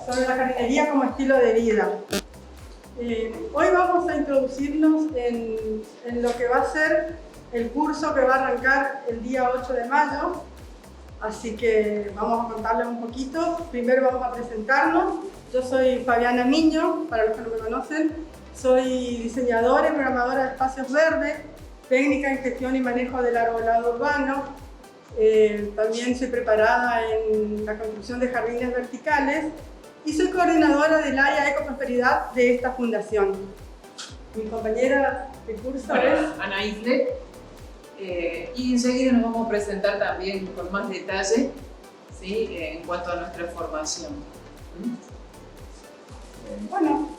sobre la jardinería como estilo de vida. Hoy vamos a introducirnos en lo que va a ser el curso que va a arrancar el día 8 de mayo. Así que vamos a contarles un poquito. Primero vamos a presentarnos. Yo soy Fabiana Miño, para los que no me conocen. Soy diseñadora y programadora de espacios verdes, técnica en gestión y manejo del arbolado urbano. También soy preparada en la construcción de jardines verticales y soy coordinadora del área Ecoprosperidad de esta fundación. Mi compañera de curso es Ana Isle, y enseguida nos vamos a presentar también con más detalle, ¿sí? En cuanto a nuestra formación. Bueno,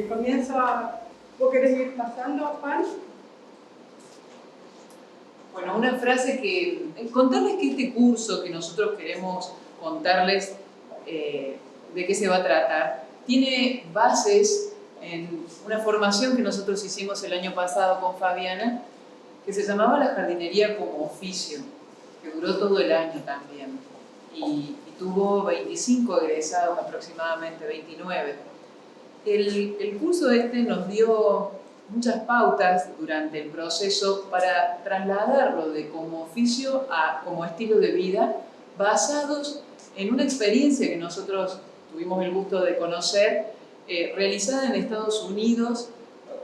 comienzo a... ¿Vos querés ir pasando, Juan? Bueno, una frase que... Contarles que este curso que nosotros queremos contarles de qué se va a tratar, tiene bases en una formación que nosotros hicimos el año pasado con Fabiana, que se llamaba la jardinería como oficio, que duró todo el año también, y tuvo 25 egresados, aproximadamente 29. El curso este nos dio muchas pautas durante el proceso para trasladarlo de como oficio a como estilo de vida, basados en una experiencia que nosotros tuvimos el gusto de conocer, realizada en Estados Unidos,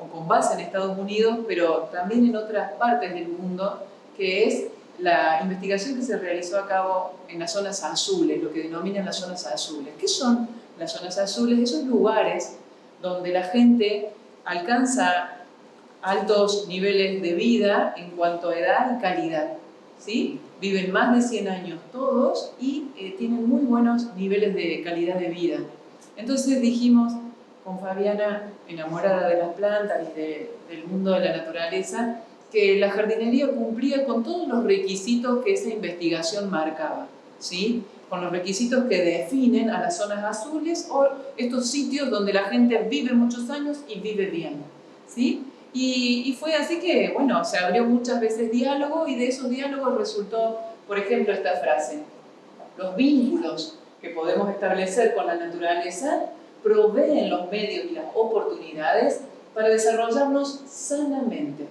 o con base en Estados Unidos, pero también en otras partes del mundo, que es la investigación que se realizó a cabo en las zonas azules, lo que denominan las zonas azules. ¿Qué son las zonas azules? Esos lugares donde la gente alcanza altos niveles de vida en cuanto a edad y calidad, ¿sí? Viven más de 100 años todos y tienen muy buenos niveles de calidad de vida. Entonces dijimos, con Fabiana, enamorada de las plantas y del mundo de la naturaleza, que la jardinería cumplía con todos los requisitos que esa investigación marcaba, ¿sí? Con los requisitos que definen a las zonas azules o estos sitios donde la gente vive muchos años y vive bien, ¿sí? Y fue así que, bueno, se abrió muchas veces diálogo y de esos diálogos resultó, por ejemplo, esta frase: los vínculos que podemos establecer con la naturaleza proveen los medios y las oportunidades para desarrollarnos sanamente,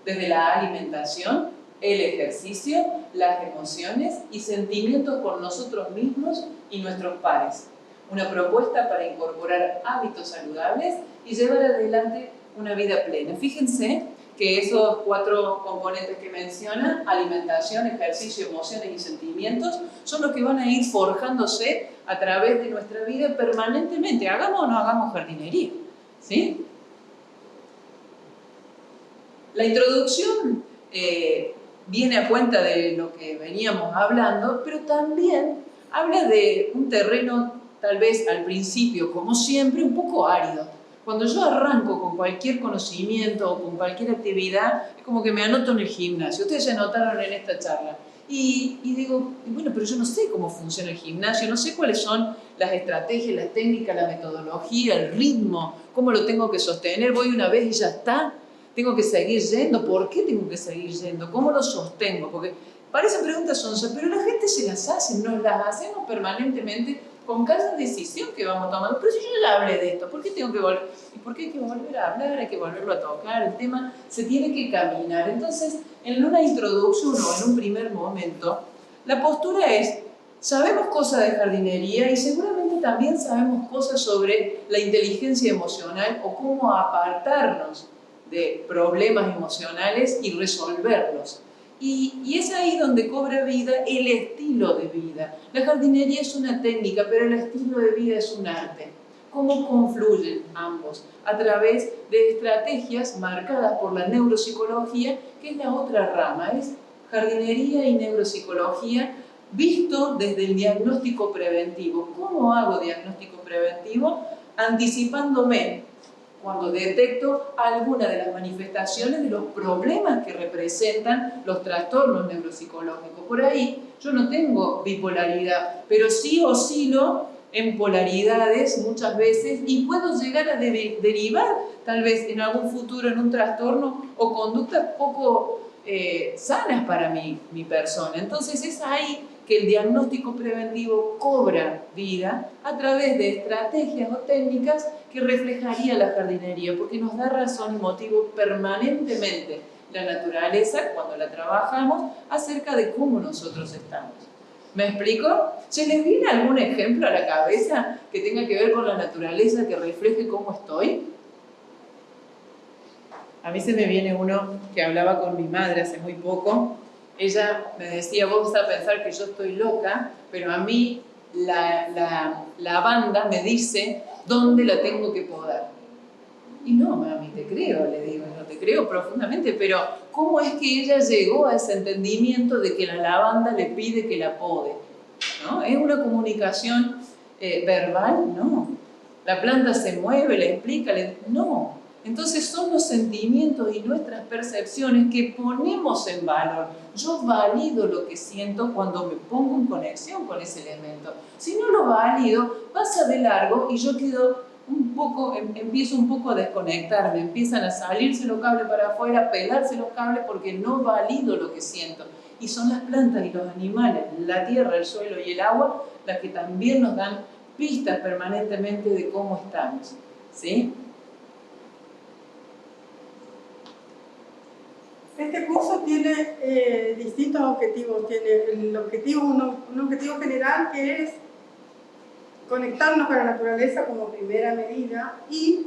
desde la alimentación, el ejercicio, las emociones y sentimientos con nosotros mismos y nuestros pares. Una propuesta para incorporar hábitos saludables y llevar adelante una vida plena. Fíjense que esos 4 componentes que menciona, alimentación, ejercicio, emociones y sentimientos, son los que van a ir forjándose a través de nuestra vida permanentemente, hagamos o no hagamos jardinería, ¿sí? La introducción viene a cuenta de lo que veníamos hablando, pero también habla de un terreno, tal vez al principio, como siempre, un poco árido. Cuando yo arranco con cualquier conocimiento o con cualquier actividad, es como que me anoto en el gimnasio. Ustedes se anotaron en esta charla. Y digo, bueno, pero yo no sé cómo funciona el gimnasio, no sé cuáles son las estrategias, las técnicas, la metodología, el ritmo, cómo lo tengo que sostener. Voy una vez y ya está. Tengo que seguir yendo. ¿Por qué tengo que seguir yendo? ¿Cómo lo sostengo? Porque parecen preguntas sonsas, pero la gente se las hace, nos las hacemos permanentemente con cada decisión que vamos tomando. Pero si yo ya hablé de esto, ¿por qué tengo que volver? ¿Y por qué hay que volver a hablar? Hay que volverlo a tocar. El tema se tiene que caminar. Entonces, en una introducción o en un primer momento, la postura es: sabemos cosas de jardinería y seguramente también sabemos cosas sobre la inteligencia emocional o cómo apartarnos de problemas emocionales y resolverlos. Y es ahí donde cobra vida el estilo de vida. La jardinería es una técnica, pero el estilo de vida es un arte. ¿Cómo confluyen ambos? A través de estrategias marcadas por la neuropsicología, que es la otra rama, es jardinería y neuropsicología visto desde el diagnóstico preventivo. ¿Cómo hago diagnóstico preventivo? Anticipándome cuando detecto alguna de las manifestaciones de los problemas que representan los trastornos neuropsicológicos. Por ahí yo no tengo bipolaridad, pero sí oscilo en polaridades muchas veces y puedo llegar a derivar tal vez en algún futuro en un trastorno o conductas poco sanas para mi persona. Entonces es ahí que el diagnóstico preventivo cobra vida a través de estrategias o técnicas que reflejaría la jardinería, porque nos da razón y motivo permanentemente la naturaleza, cuando la trabajamos, acerca de cómo nosotros estamos. ¿Me explico? ¿Se les viene algún ejemplo a la cabeza que tenga que ver con la naturaleza, que refleje cómo estoy? A mí se me viene uno que hablaba con mi madre hace muy poco. Ella me decía, vos vas a pensar que yo estoy loca, pero a mí la banda me dice dónde la tengo que podar. Y no, mami, te creo, le digo, no te creo profundamente, pero ¿cómo es que ella llegó a ese entendimiento de que la lavanda le pide que la pode? ¿No? ¿Es una comunicación verbal? No. ¿La planta se mueve, le explica? No. Entonces son los sentimientos y nuestras percepciones que ponemos en valor. Yo valido lo que siento cuando me pongo en conexión con ese elemento. Si no lo valido, pasa de largo y yo quedo empiezo un poco a desconectarme, empiezan a salirse los cables para afuera, a pelarse los cables porque no valido lo que siento. Y son las plantas y los animales, la tierra, el suelo y el agua, las que también nos dan pistas permanentemente de cómo estamos. ¿Sí? Este curso tiene distintos objetivos. Tiene un objetivo general, que es conectarnos con la naturaleza como primera medida y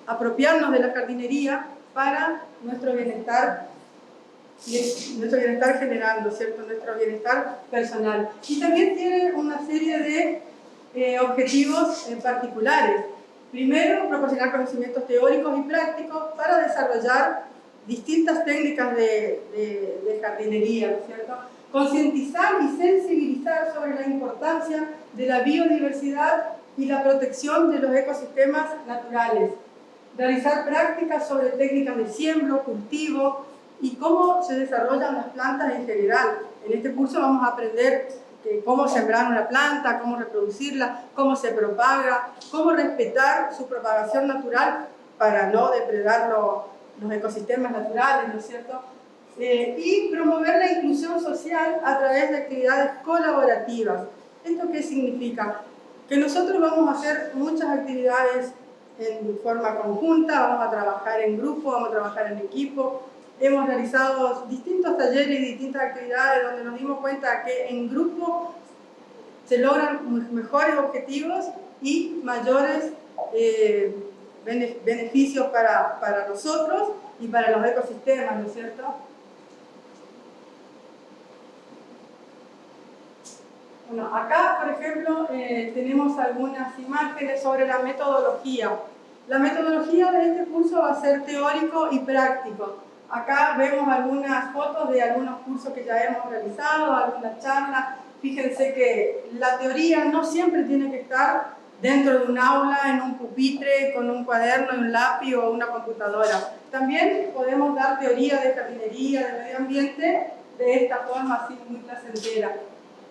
apropiarnos de la jardinería para nuestro bienestar general, ¿no es cierto? Nuestro bienestar personal. Y también tiene una serie de objetivos particulares. Primero, proporcionar conocimientos teóricos y prácticos para desarrollar distintas técnicas de jardinería, ¿no es cierto? Concientizar y sensibilizar sobre la importancia de la biodiversidad y la protección de los ecosistemas naturales. Realizar prácticas sobre técnicas de siembro, cultivo y cómo se desarrollan las plantas en general. En este curso vamos a aprender cómo sembrar una planta, cómo reproducirla, cómo se propaga, cómo respetar su propagación natural para no depredar los ecosistemas naturales, ¿no es cierto? Y promover la inclusión social a través de actividades colaborativas. ¿Esto qué significa? Que nosotros vamos a hacer muchas actividades en forma conjunta, vamos a trabajar en grupo, vamos a trabajar en equipo. Hemos realizado distintos talleres y distintas actividades donde nos dimos cuenta que en grupo se logran mejores objetivos y mayores beneficios para nosotros y para los ecosistemas, ¿no es cierto? Bueno, acá, por ejemplo, tenemos algunas imágenes sobre la metodología. La metodología de este curso va a ser teórico y práctico. Acá vemos algunas fotos de algunos cursos que ya hemos realizado, algunas charlas. Fíjense que la teoría no siempre tiene que estar dentro de un aula, en un pupitre, con un cuaderno, un lápiz o una computadora. También podemos dar teoría de jardinería, de medio ambiente, de esta forma así muy placentera.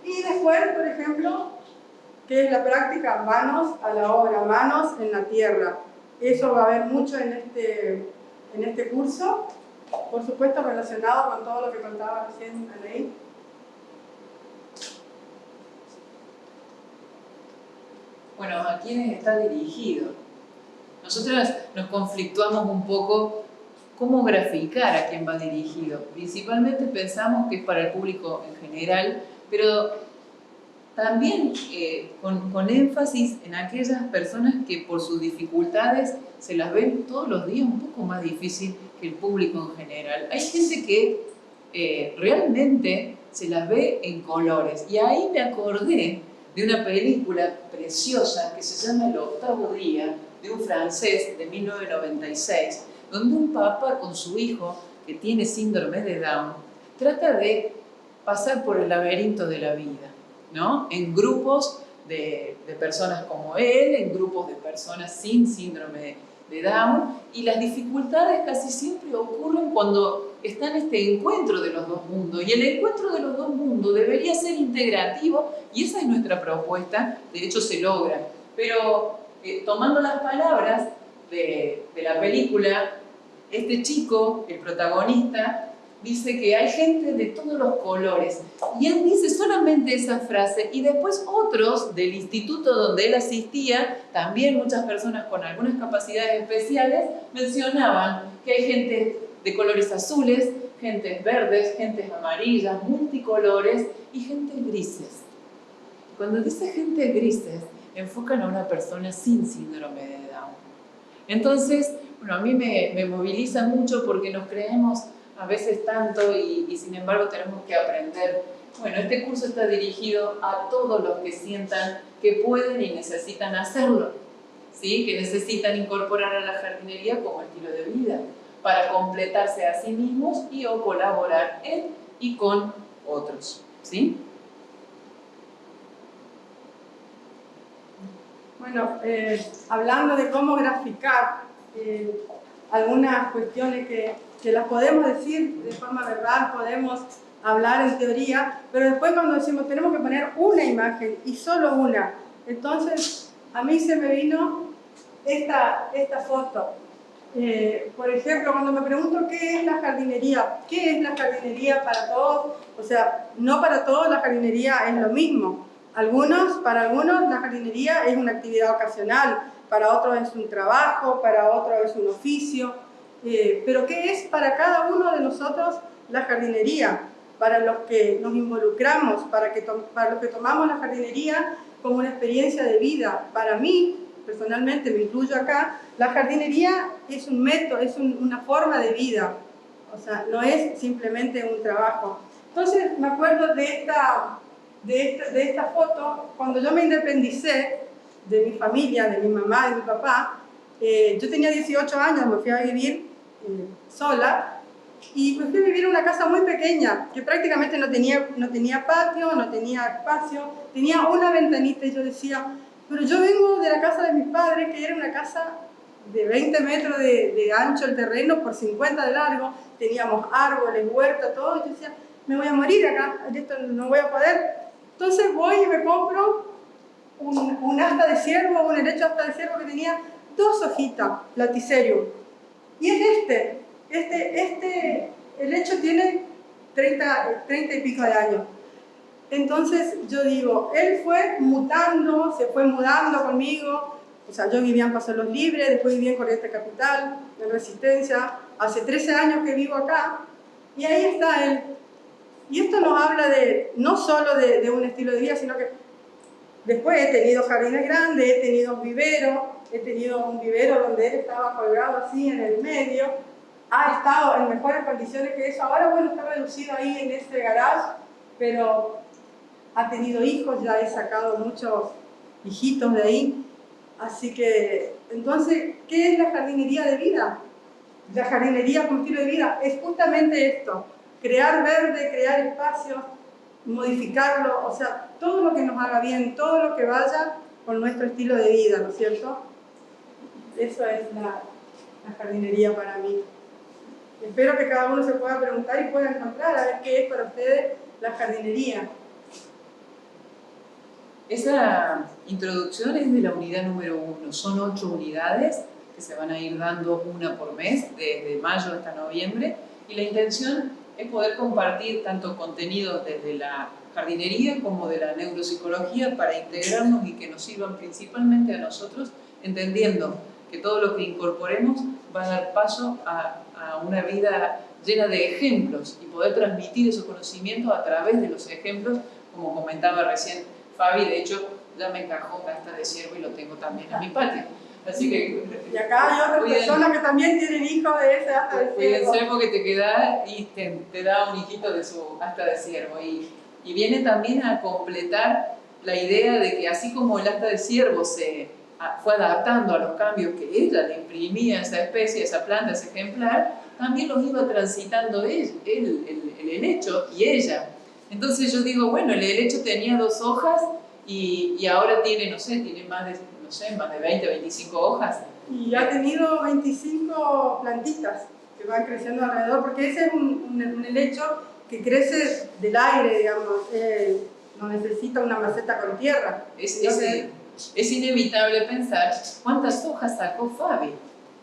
Y después, por ejemplo, ¿qué es la práctica? Manos a la obra, manos en la tierra. Eso va a haber mucho en este curso, por supuesto relacionado con todo lo que contaba recién Anaí. Bueno, ¿a quiénes está dirigido? Nosotras nos conflictuamos un poco cómo graficar a quién va dirigido. Principalmente pensamos que es para el público en general, pero también con énfasis en aquellas personas que por sus dificultades se las ven todos los días un poco más difícil que el público en general. Hay gente que realmente se las ve en colores. Y ahí me acordé de una película preciosa que se llama El octavo día, de un francés de 1996, donde un papá con su hijo, que tiene síndrome de Down, trata de pasar por el laberinto de la vida, ¿no? En grupos de personas como él, en grupos de personas sin síndrome de Down, y las dificultades casi siempre ocurren cuando está en este encuentro de los dos mundos, y el encuentro de los dos mundos debería ser integrativo, y esa es nuestra propuesta, de hecho se logra, pero tomando las palabras de la película, este chico, el protagonista, dice que hay gente de todos los colores. Y él dice solamente esa frase, y después otros del instituto donde él asistía, también muchas personas con algunas capacidades especiales, mencionaban que hay gente de colores azules, gentes verdes, gentes amarillas, multicolores y gentes grises. Cuando dice gentes grises, enfocan a una persona sin síndrome de Down. Entonces, bueno, a mí me moviliza mucho porque nos creemos a veces tanto y sin embargo tenemos que aprender. Bueno, este curso está dirigido a todos los que sientan que pueden y necesitan hacerlo, ¿sí? Que necesitan incorporar a la jardinería como estilo de vida para completarse a sí mismos y o colaborar en y con otros, ¿sí? Bueno, hablando de cómo graficar algunas cuestiones que las podemos decir de forma verbal, podemos hablar en teoría, pero después cuando decimos tenemos que poner una imagen y solo una, entonces a mí se me vino esta foto. Por ejemplo, cuando me pregunto qué es la jardinería, ¿qué es la jardinería para todos? O sea, no para todos la jardinería es lo mismo. Para algunos la jardinería es una actividad ocasional, para otros es un trabajo, para otros es un oficio. Pero ¿qué es para cada uno de nosotros la jardinería? Para los que nos involucramos, para los que tomamos la jardinería como una experiencia de vida. Para mí, personalmente, me incluyo acá, la jardinería es un método, es una forma de vida. O sea, no es simplemente un trabajo. Entonces, me acuerdo de esta foto, cuando yo me independicé de mi familia, de mi mamá, de mi papá, yo tenía 18 años, me fui a vivir sola, y me fui a vivir en una casa muy pequeña, que prácticamente no tenía patio, no tenía espacio, tenía una ventanita y yo decía, pero yo vengo de la casa de mis padres, que era una casa de 20 metros de ancho el terreno por 50 de largo, teníamos árboles, huerta, todo, y yo decía, me voy a morir acá, esto no voy a poder. Entonces voy y me compro un asta de ciervo, un helecho asta de ciervo que tenía 2 hojitas, laticerium. Y es este helecho tiene 30 y pico de años. Entonces yo digo, él fue mutando, se fue mudando conmigo. O sea, yo vivía en Paso de los Libres, después vivía en Corrientes Capital, en Resistencia. Hace 13 años que vivo acá y ahí está él. Y esto nos habla no solo de un estilo de vida, sino que después he tenido jardines grandes, he tenido un vivero donde él estaba colgado así en el medio. Ha estado en mejores condiciones que eso. Ahora, bueno, está reducido ahí en ese garage, pero ha tenido hijos, ya he sacado muchos hijitos de ahí. Así que, entonces, ¿qué es la jardinería de vida? La jardinería como estilo de vida es justamente esto. Crear verde, crear espacios, modificarlo, o sea, todo lo que nos haga bien, todo lo que vaya con nuestro estilo de vida, ¿no es cierto? Eso es la jardinería para mí. Espero que cada uno se pueda preguntar y pueda encontrar a ver qué es para ustedes la jardinería. Esa introducción es de la unidad número 1. Son 8 unidades que se van a ir dando una por mes, desde mayo hasta noviembre, y la intención es poder compartir tanto contenidos desde la jardinería como de la neuropsicología para integrarnos y que nos sirvan principalmente a nosotros, entendiendo que todo lo que incorporemos va a dar paso a una vida llena de ejemplos y poder transmitir esos conocimientos a través de los ejemplos, como comentaba recién Fabi. De hecho, ya me encajó un asta de ciervo y lo tengo también en mi patio. Así que, y acá hay otras personas que también tienen hijos de ese asta de ciervo. Cuídense porque te queda y te da un hijito de su asta de ciervo. Y viene también a completar la idea de que así como el asta de ciervo se fue adaptando a los cambios que ella le imprimía a esa especie, a esa planta, a ese ejemplar, también los iba transitando él, el helecho y ella. Entonces yo digo, bueno, el helecho tenía 2 hojas y ahora tiene, no sé, tiene más de 20, 25 hojas. Y ha tenido 25 plantitas que van creciendo alrededor, porque ese es un helecho que crece del aire, digamos, no necesita una maceta con tierra. Es inevitable pensar cuántas hojas sacó Fabi,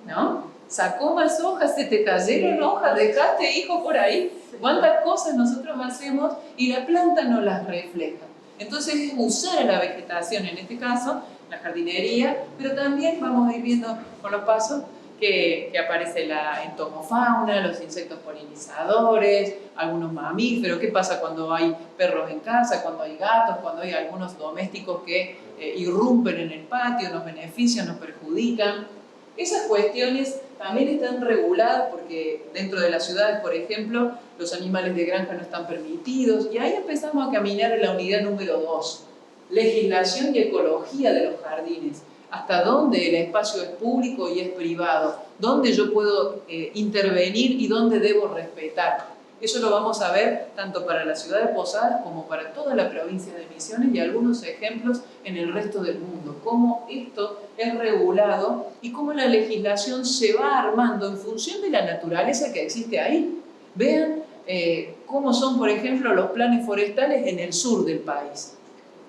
¿no? sacó más hojas, se te cayeron hojas, dejaste hijos por ahí. ¿Cuántas cosas nosotros hacemos y la planta no las refleja? Entonces es usar a la vegetación, en este caso, la jardinería, pero también vamos a ir viendo con los pasos que aparece la entomofauna, los insectos polinizadores, algunos mamíferos, qué pasa cuando hay perros en casa, cuando hay gatos, cuando hay algunos domésticos que irrumpen en el patio, nos benefician, nos perjudican. Esas cuestiones también están reguladas porque dentro de las ciudades, por ejemplo, los animales de granja no están permitidos y ahí empezamos a caminar en la unidad número 2, legislación y ecología de los jardines. Hasta dónde el espacio es público y es privado, dónde yo puedo intervenir y dónde debo respetar. Eso lo vamos a ver tanto para la ciudad de Posadas como para toda la provincia de Misiones y algunos ejemplos en el resto del mundo. Cómo esto es regulado y cómo la legislación se va armando en función de la naturaleza que existe ahí. Vean cómo son, por ejemplo, los planes forestales en el sur del país.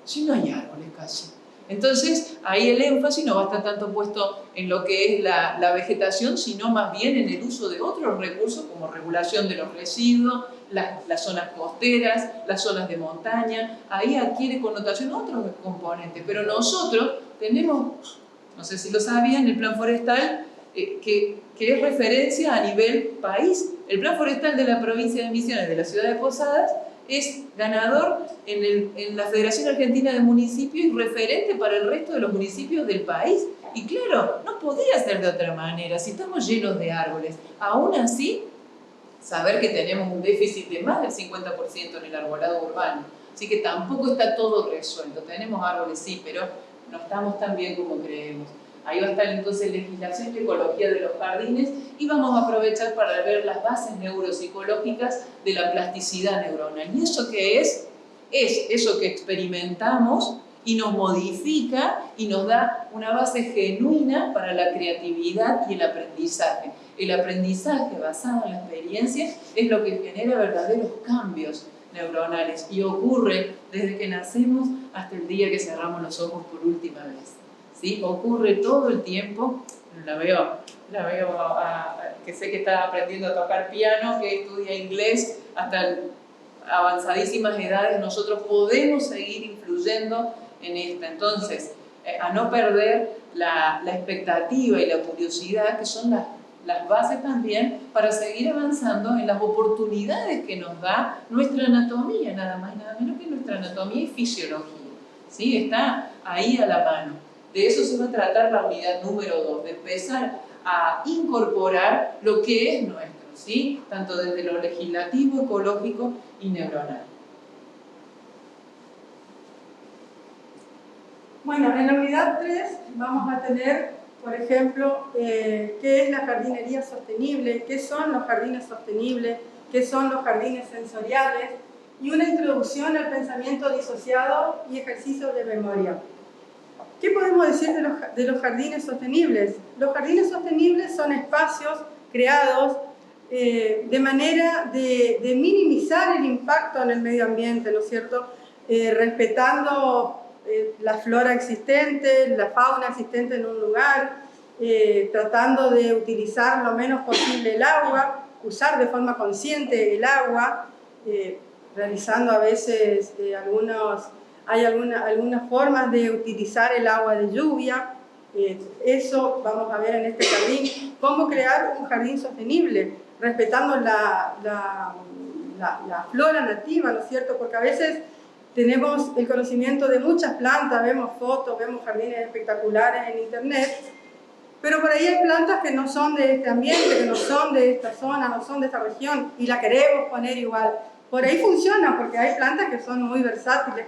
Si no hay árboles casi. Entonces, ahí el énfasis no va a estar tanto puesto en lo que es la vegetación, sino más bien en el uso de otros recursos como regulación de los residuos, las zonas costeras, las zonas de montaña. Ahí adquiere connotación otros componentes. Pero nosotros tenemos, no sé si lo sabían, el plan forestal que es referencia a nivel país. El plan forestal de la provincia de Misiones, de la ciudad de Posadas, es ganador en la Federación Argentina de Municipios y referente para el resto de los municipios del país. Y claro, no podía ser de otra manera, si estamos llenos de árboles. Aún así, saber que tenemos un déficit de más del 50% en el arbolado urbano. Así que tampoco está todo resuelto. Tenemos árboles, sí, pero no estamos tan bien como creemos. Ahí va a estar entonces legislación y ecología de los jardines y vamos a aprovechar para ver las bases neuropsicológicas de la plasticidad neuronal. ¿Y eso qué es? Es eso que experimentamos y nos modifica y nos da una base genuina para la creatividad y el aprendizaje. El aprendizaje basado en la experiencia es lo que genera verdaderos cambios neuronales y ocurre desde que nacemos hasta el día que cerramos los ojos por última vez. ¿Sí? Ocurre todo el tiempo. La veo que sé que está aprendiendo a tocar piano, que estudia inglés, hasta avanzadísimas edades. Nosotros podemos seguir influyendo en esta. Entonces, a no perder la expectativa y la curiosidad, que son las bases también para seguir avanzando en las oportunidades que nos da nuestra anatomía, nada más y nada menos que nuestra anatomía y fisiología. ¿Sí? Está ahí a la mano. De eso se va a tratar la unidad número 2, de empezar a incorporar lo que es nuestro, ¿sí? Tanto desde lo legislativo, ecológico y neuronal. Bueno, en la unidad 3 vamos a tener, por ejemplo, qué es la jardinería sostenible, qué son los jardines sostenibles, qué son los jardines sensoriales y una introducción al pensamiento disociado y ejercicios de memoria. ¿Qué podemos decir de los jardines sostenibles? Los jardines sostenibles son espacios creados de manera de minimizar el impacto en el medio ambiente, ¿no es cierto? Respetando la flora existente, la fauna existente en un lugar, tratando de utilizar lo menos posible el agua, usar de forma consciente el agua, realizando a veces hay algunas formas de utilizar el agua de lluvia. Eso vamos a ver en este jardín. Cómo crear un jardín sostenible, respetando la flora nativa, ¿no es cierto? Porque a veces tenemos el conocimiento de muchas plantas, vemos fotos, vemos jardines espectaculares en internet, pero por ahí hay plantas que no son de este ambiente, que no son de esta zona, no son de esta región, y la queremos poner igual. Por ahí funciona, porque hay plantas que son muy versátiles,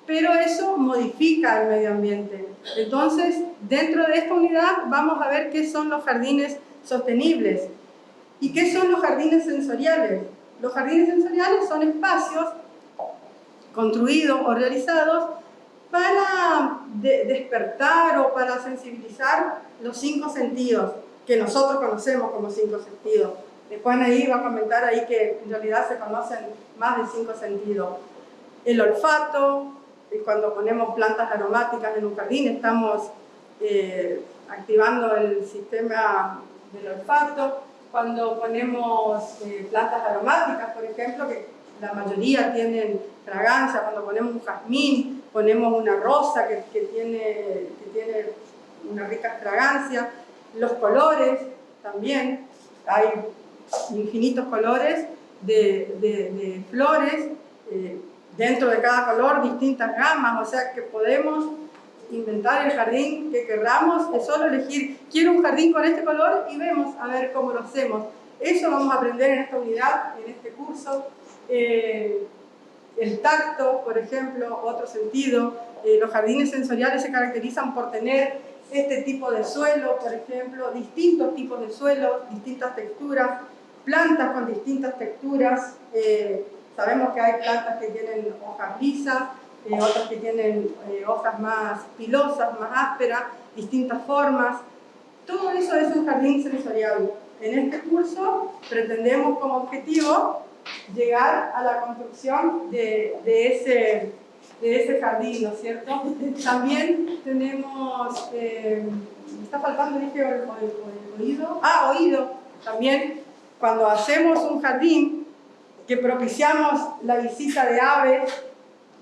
pero eso modifica el medio ambiente. Entonces, dentro de esta unidad vamos a ver qué son los jardines sostenibles y qué son los jardines sensoriales. Los jardines sensoriales son espacios construidos o realizados para despertar o para sensibilizar los 5 sentidos que nosotros conocemos como 5 sentidos. Juan ahí va a comentar ahí que en realidad se conocen más de 5 sentidos. El olfato, cuando ponemos plantas aromáticas en un jardín estamos activando el sistema del olfato, cuando ponemos plantas aromáticas, por ejemplo, que la mayoría tienen fragancia, cuando ponemos un jazmín, ponemos una rosa que tiene una rica fragancia, los colores también, hay infinitos colores de flores, dentro de cada color distintas gamas, o sea que podemos inventar el jardín que querramos, es solo elegir, quiero un jardín con este color y vemos a ver cómo lo hacemos. Eso vamos a aprender en esta unidad, en este curso. El tacto, por ejemplo, otro sentido. Los jardines sensoriales se caracterizan por tener este tipo de suelo, por ejemplo, distintos tipos de suelo, distintas texturas, plantas con distintas texturas. Sabemos que hay plantas que tienen hojas lisas, otras que tienen hojas más pilosas, más ásperas, distintas formas. Todo eso es un jardín sensorial. En este curso pretendemos como objetivo llegar a la construcción de ese jardín, ¿no es cierto? También tenemos, me está faltando, dije, el oído. Ah, oído. También cuando hacemos un jardín, que propiciamos la visita de aves,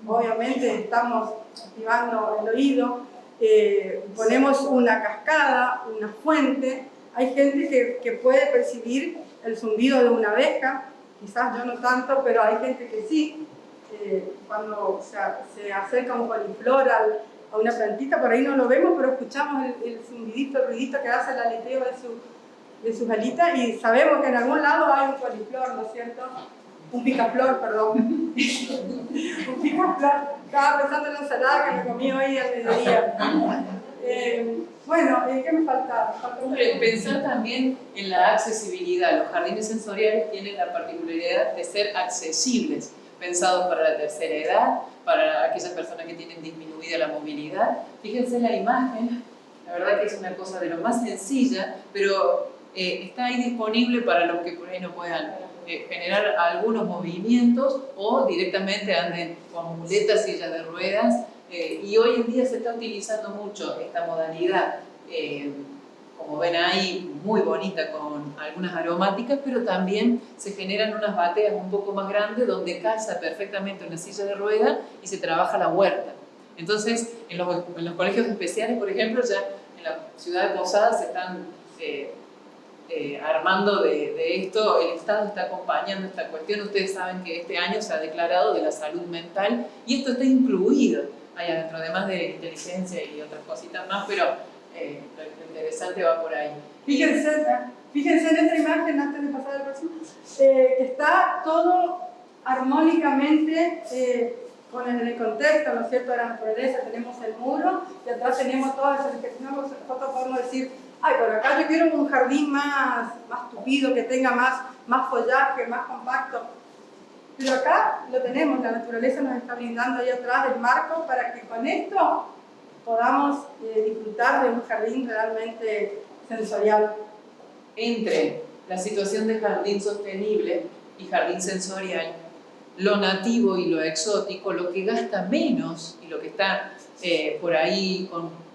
obviamente estamos activando el oído, ponemos una cascada, una fuente. Hay gente que puede percibir el zumbido de una abeja, quizás yo no tanto, pero hay gente que sí. Cuando se acerca un coliflor a una plantita, por ahí no lo vemos, pero escuchamos el zumbidito, el ruidito que hace el aleteo de sus alitas y sabemos que en algún lado hay un coliflor, ¿no es cierto? Un picaflor, perdón. Un picaflor. Estaba pensando en la ensalada que me comí hoy al mediodía. Bueno, ¿qué me falta? Pensar también en la accesibilidad. Los jardines sensoriales tienen la particularidad de ser accesibles, pensados para la tercera edad, para aquellas personas que tienen disminuida la movilidad. Fíjense la imagen, la verdad que es una cosa de lo más sencilla, pero está ahí disponible para los que por ahí no puedan generar algunos movimientos o directamente anden con muletas, sillas de ruedas. Y hoy en día se está utilizando mucho esta modalidad, como ven ahí, muy bonita con algunas aromáticas, pero también se generan unas bateas un poco más grandes donde calza perfectamente una silla de ruedas y se trabaja la huerta. Entonces, en los colegios especiales, por ejemplo, ya en la ciudad de Posadas se están armando de esto, el Estado está acompañando esta cuestión. Ustedes saben que este año se ha declarado de la salud mental y esto está incluido ahí adentro, además de inteligencia y otras cositas más, pero lo interesante va por ahí. Fíjense en esta imagen, antes de pasar al próximo, que está todo armónicamente con el contexto, ¿no es cierto?, de la naturaleza. Tenemos el muro y atrás tenemos todas esas nosotros podemos decir, ay, por acá yo quiero un jardín más tupido, que tenga más follaje, más compacto. Pero acá lo tenemos, la naturaleza nos está brindando ahí atrás el marco para que con esto podamos disfrutar de un jardín realmente sensorial. Entre la situación de jardín sostenible y jardín sensorial, lo nativo y lo exótico, lo que gasta menos y lo que está por ahí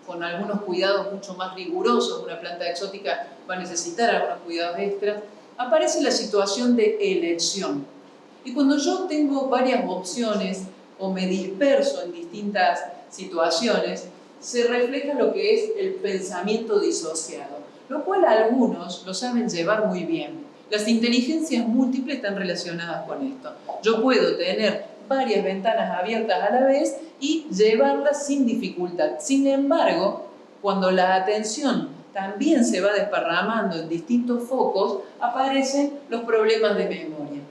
con algunos cuidados mucho más rigurosos, una planta exótica va a necesitar algunos cuidados extras, aparece la situación de elección. Y cuando yo tengo varias opciones o me disperso en distintas situaciones, se refleja lo que es el pensamiento disociado, lo cual algunos lo saben llevar muy bien. Las inteligencias múltiples están relacionadas con esto. Yo puedo tener varias ventanas abiertas a la vez y llevarlas sin dificultad. Sin embargo, cuando la atención también se va desparramando en distintos focos, aparecen los problemas de memoria.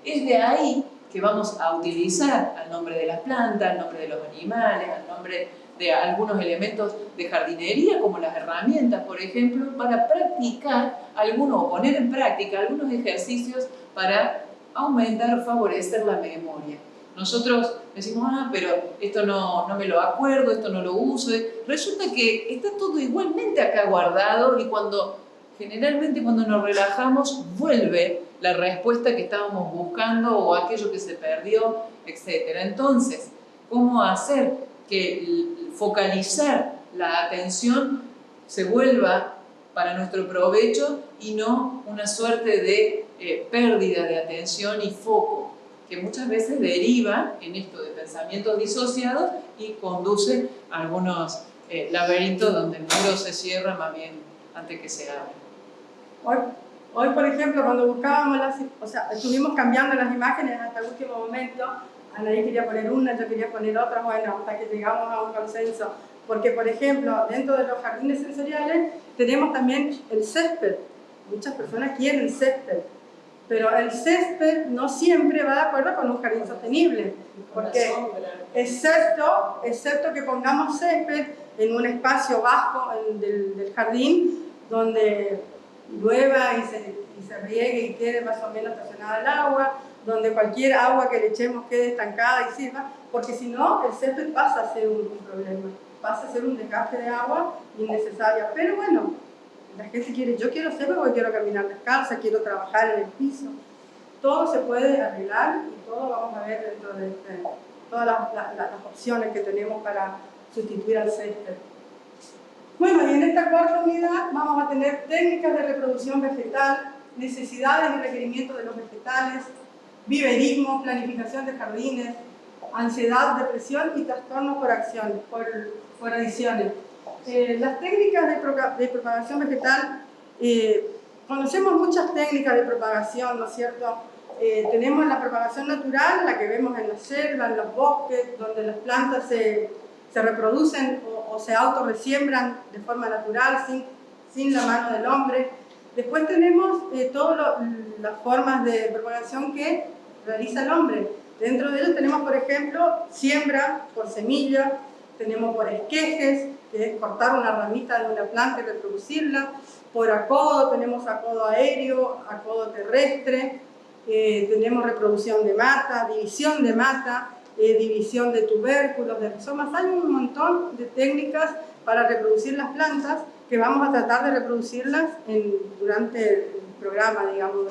Es de ahí que vamos a utilizar al nombre de las plantas, al nombre de los animales, al nombre de algunos elementos de jardinería, como las herramientas, por ejemplo, para practicar o poner en práctica algunos ejercicios para aumentar o favorecer la memoria. Nosotros decimos, pero esto no me lo acuerdo, esto no lo uso. Resulta que está todo igualmente acá guardado y generalmente cuando nos relajamos vuelve la respuesta que estábamos buscando o aquello que se perdió, etc. Entonces, ¿cómo hacer que focalizar la atención se vuelva para nuestro provecho y no una suerte de pérdida de atención y foco, que muchas veces deriva en esto de pensamientos disociados y conduce a algunos laberintos donde el muro se cierra más bien antes que se abre. Hoy, por ejemplo, cuando buscábamos estuvimos cambiando las imágenes hasta el último momento. Anaí quería poner una, yo quería poner otra, bueno, hasta que llegamos a un consenso. Porque, por ejemplo, dentro de los jardines sensoriales tenemos también el césped. Muchas personas quieren césped, pero el césped no siempre va de acuerdo con un jardín sostenible. Porque, excepto que pongamos césped en un espacio bajo del jardín, donde llueva y se riegue y quede más o menos estacionada el agua, donde cualquier agua que le echemos quede estancada y sirva, porque si no, el césped pasa a ser un problema, pasa a ser un desgaste de agua innecesaria. Pero bueno, la gente quiere, yo quiero césped porque quiero caminar descalza, quiero trabajar en el piso. Todo se puede arreglar y todo vamos a ver dentro de todas las opciones que tenemos para sustituir al césped. Bueno, y en esta cuarta unidad vamos a tener técnicas de reproducción vegetal, necesidades y requerimientos de los vegetales, viverismo, planificación de jardines, ansiedad, depresión y trastornos por adiciones. Las técnicas de propagación vegetal, conocemos muchas técnicas de propagación, ¿no es cierto? Tenemos la propagación natural, la que vemos en la selva, en los bosques, donde las plantas se reproducen o se autorresiembran de forma natural, sin la mano del hombre. Después tenemos todas las formas de propagación que realiza el hombre. Dentro de ellos tenemos, por ejemplo, siembra por semilla, tenemos por esquejes, que es cortar una ramita de una planta y reproducirla, por acodo, tenemos acodo aéreo, acodo terrestre, tenemos reproducción de mata, división de mata, división de tubérculos, de rizomas. Hay un montón de técnicas para reproducir las plantas que vamos a tratar de reproducirlas durante el programa, digamos,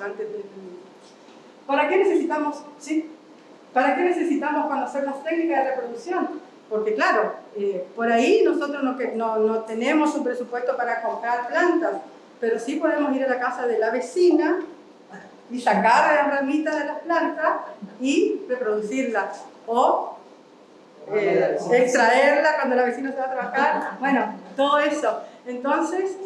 ¿Para qué necesitamos, sí? ¿Para qué necesitamos conocer las técnicas de reproducción? Porque claro, por ahí nosotros no tenemos un presupuesto para comprar plantas, pero sí podemos ir a la casa de la vecina y sacar las ramitas de las plantas y reproducirlas. O extraerla cuando la vecina se va a trabajar. Bueno, todo eso. Entonces,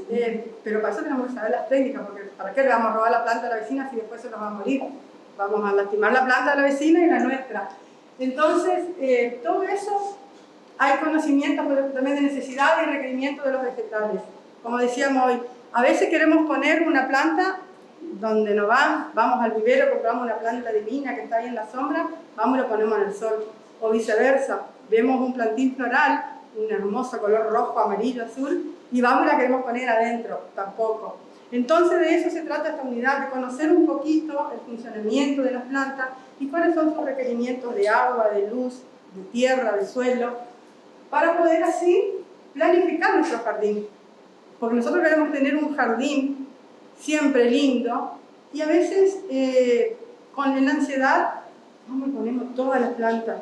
pero para eso tenemos que saber las técnicas, porque ¿para qué le vamos a robar la planta a la vecina si después se nos va a morir? Vamos a lastimar la planta de la vecina y la nuestra. Entonces, todo eso, hay conocimientos también de necesidad y requerimiento de los vegetales. Como decíamos hoy, a veces queremos poner una planta donde no va, vamos al vivero, compramos una planta divina que está ahí en la sombra, vamos y lo ponemos en el sol. O viceversa, vemos un plantín floral, un hermoso color rojo, amarillo, azul, y vamos y la queremos poner adentro, tampoco. Entonces de eso se trata esta unidad, de conocer un poquito el funcionamiento de las plantas y cuáles son sus requerimientos de agua, de luz, de tierra, de suelo, para poder así planificar nuestro jardín. Porque nosotros queremos tener un jardín siempre lindo y a veces con la ansiedad vamos y ponemos todas las plantas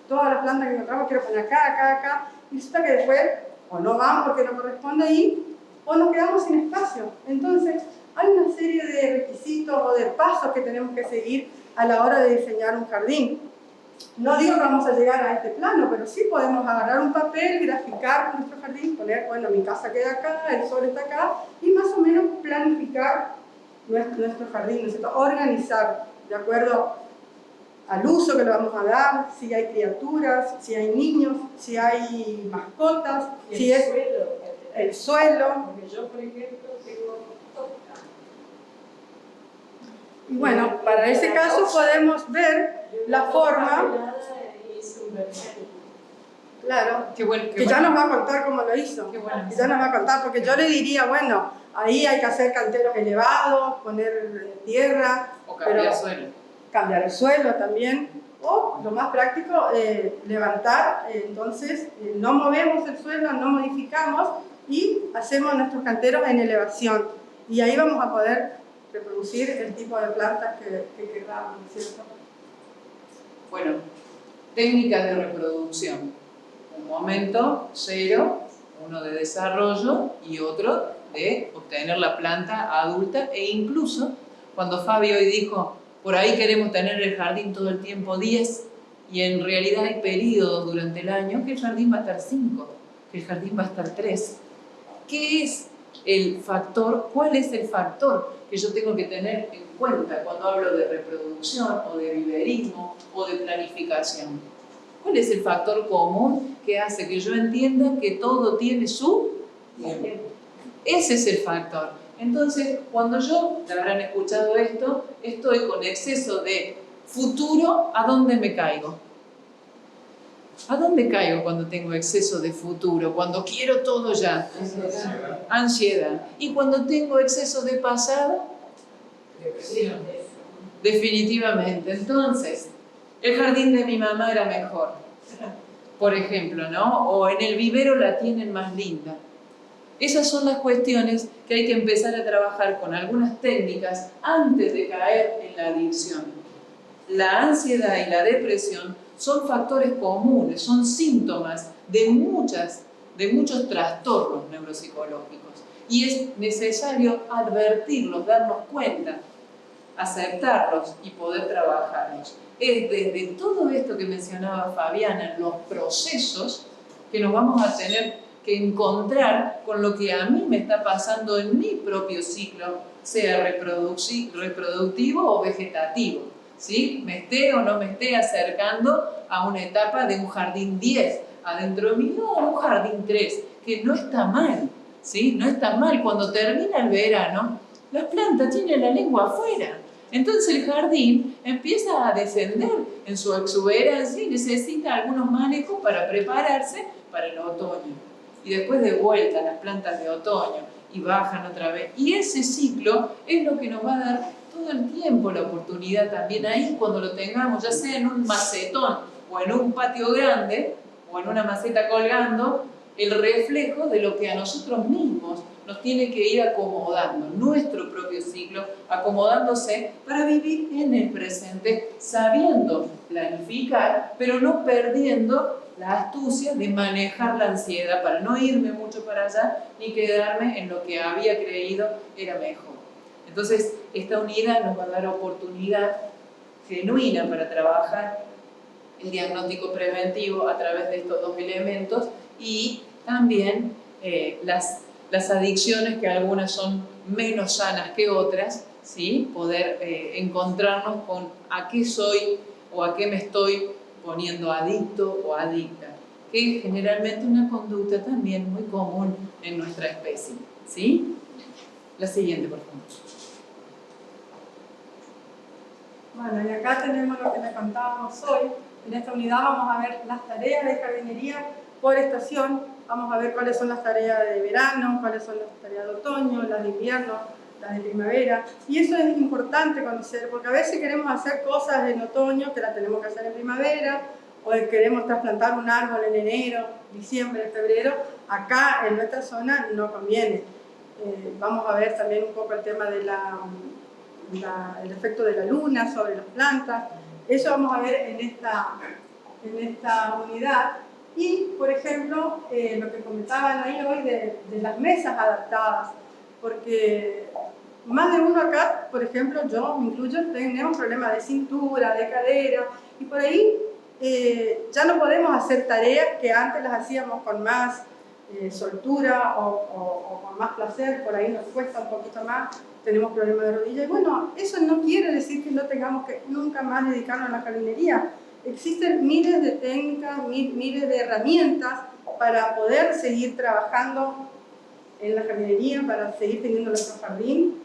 que encontramos, quiero poner acá, y resulta que después o no vamos porque no corresponde ahí, o nos quedamos sin espacio. Entonces, hay una serie de requisitos o de pasos que tenemos que seguir a la hora de diseñar un jardín. No digo que vamos a llegar a este plano, pero sí podemos agarrar un papel, graficar nuestro jardín, poner, bueno, mi casa queda acá, el sol está acá, y más o menos planificar nuestro jardín, ¿no es cierto? Organizar, de acuerdo al uso que le vamos a dar, si hay criaturas, si hay niños, si hay mascotas, si es el suelo. Porque yo, por ejemplo, tengo Y bueno, para ese caso podemos ver la forma. Claro, que ya nos va a contar cómo lo hizo. Que ya nos va a contar, porque yo le diría, bueno, ahí hay que hacer canteros elevados, poner tierra. O cambiar suelo. Cambiar el suelo también, o lo más práctico, levantar, entonces no movemos el suelo, no modificamos y hacemos nuestros canteros en elevación y ahí vamos a poder reproducir el tipo de plantas que queramos, ¿cierto? Bueno, técnicas de reproducción. Un momento, cero, uno de desarrollo y otro de obtener la planta adulta, e incluso cuando Fabi hoy dijo, por ahí queremos tener el jardín todo el tiempo 10, y en realidad hay periodos durante el año que el jardín va a estar 5, que el jardín va a estar 3. ¿Qué es el factor? ¿Cuál es el factor que yo tengo que tener en cuenta cuando hablo de reproducción o de viverismo o de planificación? ¿Cuál es el factor común que hace que yo entienda que todo tiene su tiempo? Ese es el factor. Entonces, cuando yo, ya habrán escuchado esto, estoy con exceso de futuro, ¿a dónde me caigo? ¿A dónde caigo cuando tengo exceso de futuro? Cuando quiero todo ya. Ansiedad. ¿Y cuando tengo exceso de pasado? Depresión. Definitivamente. Entonces, el jardín de mi mamá era mejor, por ejemplo, ¿no? O en el vivero la tienen más linda. Esas son las cuestiones que hay que empezar a trabajar con algunas técnicas antes de caer en la adicción. La ansiedad y la depresión son factores comunes, son síntomas de muchos trastornos neuropsicológicos. Y es necesario advertirlos, darnos cuenta, aceptarlos y poder trabajarlos. Es desde todo esto que mencionaba Fabiana, los procesos, que nos vamos a tener que encontrar con lo que a mí me está pasando en mi propio ciclo, sea reproductivo o vegetativo, ¿sí? Me esté o no me esté acercando a una etapa de un jardín 10 adentro mío o un jardín 3, que no está mal, ¿sí? No está mal. Cuando termina el verano, las plantas tienen la lengua afuera. Entonces el jardín empieza a descender en su exuberancia y necesita algunos manejos para prepararse para el otoño. Y después de vuelta las plantas de otoño y bajan otra vez. Y ese ciclo es lo que nos va a dar todo el tiempo la oportunidad también ahí, cuando lo tengamos, ya sea en un macetón o en un patio grande o en una maceta colgando, el reflejo de lo que a nosotros mismos nos tiene que ir acomodando, nuestro propio ciclo, acomodándose para vivir en el presente, sabiendo planificar, pero no perdiendo la astucia de manejar la ansiedad para no irme mucho para allá ni quedarme en lo que había creído era mejor. Entonces, esta unidad nos va a dar oportunidad genuina para trabajar el diagnóstico preventivo a través de estos dos elementos y también las adicciones, que algunas son menos sanas que otras, ¿sí? Poder encontrarnos con a qué soy o a qué me estoy poniendo adicto o adicta, que es generalmente una conducta también muy común en nuestra especie, ¿sí? La siguiente, por favor. Bueno, y acá tenemos lo que les contábamos hoy. En esta unidad vamos a ver las tareas de jardinería por estación. Vamos a ver cuáles son las tareas de verano, cuáles son las tareas de otoño, las de invierno, las de primavera. Y eso es importante conocer, porque a veces queremos hacer cosas en otoño que las tenemos que hacer en primavera, o queremos trasplantar un árbol en enero, diciembre, febrero. Acá en nuestra zona no conviene. Vamos a ver también un poco el tema de el efecto de la luna sobre las plantas. Eso vamos a ver en esta unidad. Y, por ejemplo, lo que comentaban ahí hoy de las mesas adaptadas, porque más de uno acá, por ejemplo, yo me incluyo, tenemos problemas de cintura, de cadera, y por ahí ya no podemos hacer tareas que antes las hacíamos con más soltura o con más placer, por ahí nos cuesta un poquito más, tenemos problemas de rodilla. Y bueno, eso no quiere decir que no tengamos que nunca más dedicarnos a la jardinería. Existen miles de técnicas, miles de herramientas para poder seguir trabajando en la jardinería, para seguir teniendo nuestro jardín,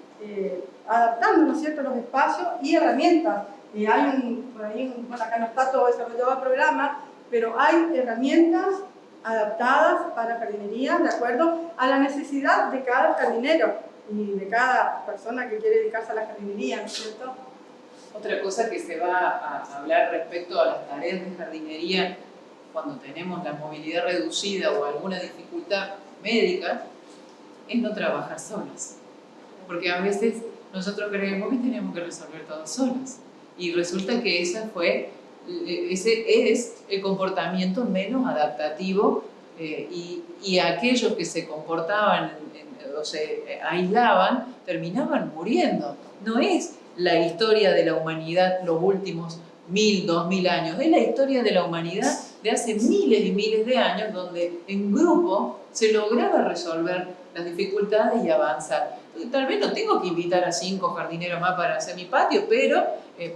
adaptando, ¿no es cierto?, los espacios y herramientas. Bueno, acá no está todo desarrollado el programa, pero hay herramientas adaptadas para jardinería de acuerdo a la necesidad de cada jardinero y de cada persona que quiere dedicarse a la jardinería, ¿no es cierto? Otra cosa que se va a hablar respecto a las tareas de jardinería cuando tenemos la movilidad reducida o alguna dificultad médica es no trabajar solas. Porque a veces nosotros creemos que tenemos que resolver todo solas. Y resulta que ese es el comportamiento menos adaptativo y aquellos que se comportaban o se aislaban terminaban muriendo. No es la historia de la humanidad los últimos 1000, 2000 años, es la historia de la humanidad de hace miles y miles de años, donde en grupo se lograba resolver las dificultades y avanzar. Entonces, tal vez no tengo que invitar a 5 jardineros más para hacer mi patio, pero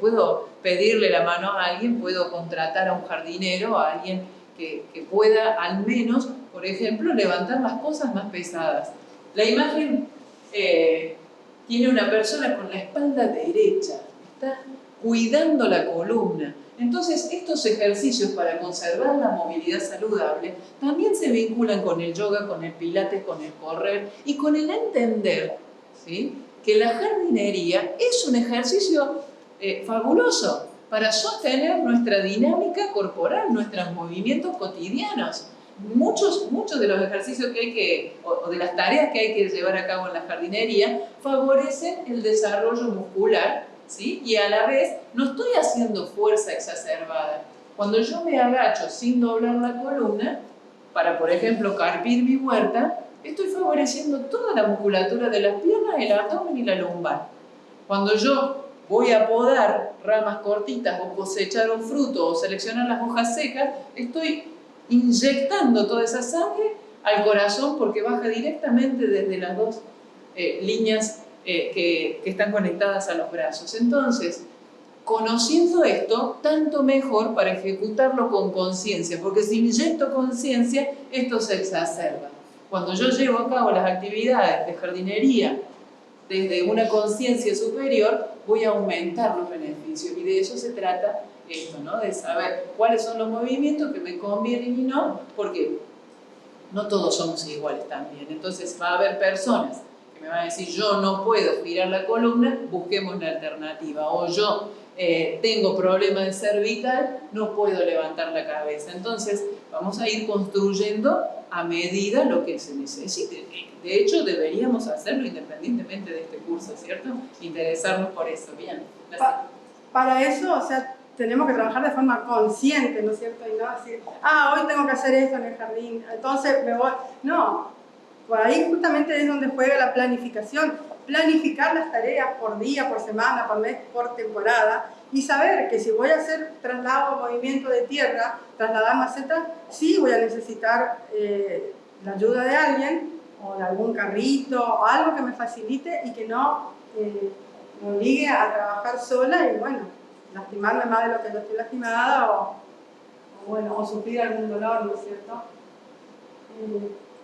puedo pedirle la mano a alguien, puedo contratar a un jardinero, a alguien que pueda al menos, por ejemplo, levantar las cosas más pesadas. La imagen tiene una persona con la espalda derecha, está cuidando la columna. Entonces, estos ejercicios para conservar la movilidad saludable también se vinculan con el yoga, con el pilates, con el correr y con el entender, ¿sí?, que la jardinería es un ejercicio fabuloso para sostener nuestra dinámica corporal, nuestros movimientos cotidianos. Muchos de los ejercicios que hay que, o de las tareas que hay que llevar a cabo en la jardinería, favorecen el desarrollo muscular, ¿sí? Y a la vez no estoy haciendo fuerza exacerbada. Cuando yo me agacho sin doblar la columna, para, por ejemplo, carpir mi huerta, estoy favoreciendo toda la musculatura de las piernas, el abdomen y la lumbar. Cuando yo voy a podar ramas cortitas o cosechar un fruto o seleccionar las hojas secas, estoy inyectando toda esa sangre al corazón porque baja directamente desde las dos líneas que están conectadas a los brazos. Entonces, conociendo esto, tanto mejor para ejecutarlo con conciencia, porque si inyecto conciencia, esto se exacerba. Cuando yo llevo a cabo las actividades de jardinería desde una conciencia superior, voy a aumentar los beneficios, y de eso se trata esto, ¿no? De saber cuáles son los movimientos que me convienen y no, porque no todos somos iguales también. Entonces va a haber personas que me van a decir, yo no puedo girar la columna, busquemos una alternativa, o yo tengo problemas de cervical, no puedo levantar la cabeza. Entonces vamos a ir construyendo a medida lo que se necesite. De hecho, deberíamos hacerlo independientemente de este curso, ¿cierto? Interesarnos por eso. Bien. Para eso, o sea, tenemos que trabajar de forma consciente, ¿no es cierto? Y no decir, hoy tengo que hacer esto en el jardín, entonces me voy. No, por ahí justamente es donde juega la planificación. Planificar las tareas por día, por semana, por mes, por temporada, y saber que si voy a hacer traslado o movimiento de tierra, trasladar macetas, sí voy a necesitar la ayuda de alguien, o de algún carrito, o algo que me facilite y que no me obligue a trabajar sola y, bueno, lastimarme más de lo que yo estoy lastimada, o sufrir algún dolor, ¿no es cierto?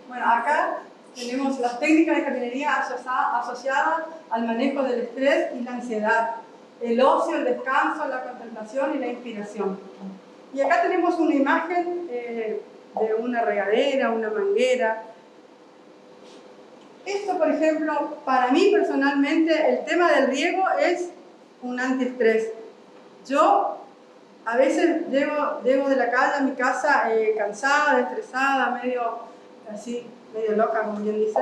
Bueno, acá tenemos las técnicas de jardinería asociadas al manejo del estrés y la ansiedad, el ocio, el descanso, la contemplación y la inspiración. Y acá tenemos una imagen de una regadera, una manguera. Esto, por ejemplo, para mí personalmente, el tema del riego es un antiestrés. Yo a veces llego de la calle a mi casa cansada, estresada, medio loca, como bien dice.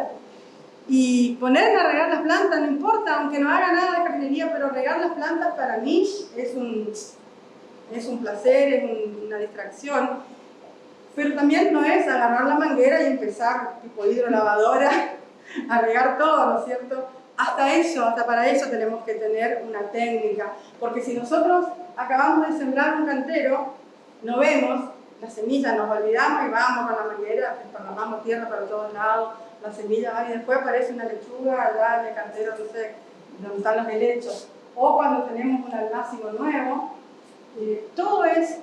Y ponerme a regar las plantas, no importa, aunque no haga nada de jardinería, pero regar las plantas para mí es un placer, es una distracción. Pero también no es agarrar la manguera y empezar, tipo hidrolavadora, a regar todo, ¿no es cierto? Hasta para eso tenemos que tener una técnica. Porque si nosotros acabamos de sembrar un cantero, no vemos la semilla, nos olvidamos y vamos con la manguera, desparramamos tierra para todos lados, la semilla va y después aparece una lechuga allá en el cantero, no sé, donde están los helechos. O cuando tenemos un almácigo nuevo, todo es,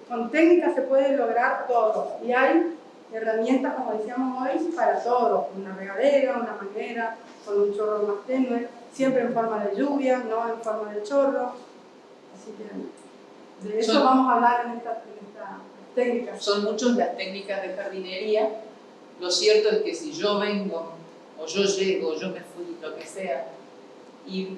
con técnicas se puede lograr todo. Y hay herramientas, como decíamos hoy, para todo. Una regadera, una manguera, con un chorro más tenue, siempre en forma de lluvia, no en forma de chorro. Así que de eso vamos a hablar en esta técnica. Son muchas las técnicas de jardinería. Lo cierto es que si yo vengo, o yo llego, yo me fui, lo que sea, y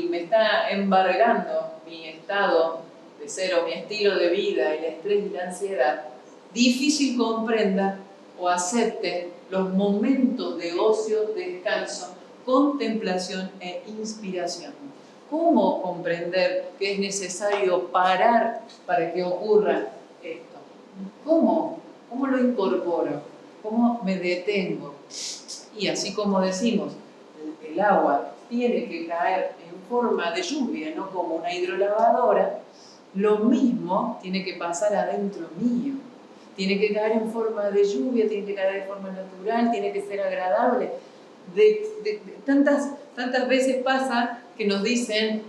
me está embargando mi estado de ser o mi estilo de vida, el estrés y la ansiedad, difícil comprenda o acepte los momentos de ocio, descanso, contemplación e inspiración. ¿Cómo comprender que es necesario parar para que ocurra esto? ¿Cómo ¿Cómo lo incorporo? ¿Cómo me detengo? Y así como decimos, el agua tiene que caer en forma de lluvia, no como una hidrolavadora, lo mismo tiene que pasar adentro mío. Tiene que caer en forma de lluvia, tiene que caer de forma natural, tiene que ser agradable. Tantas veces pasa que nos dicen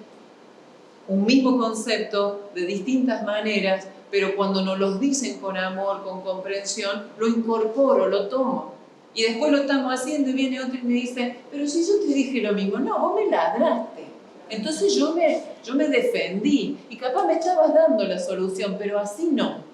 un mismo concepto de distintas maneras, pero cuando nos los dicen con amor, con comprensión, lo incorporo, lo tomo. Y después lo estamos haciendo y viene otro y me dice, pero si yo te dije lo mismo, no, vos me ladraste. Entonces yo me defendí y capaz me estabas dando la solución, pero así no.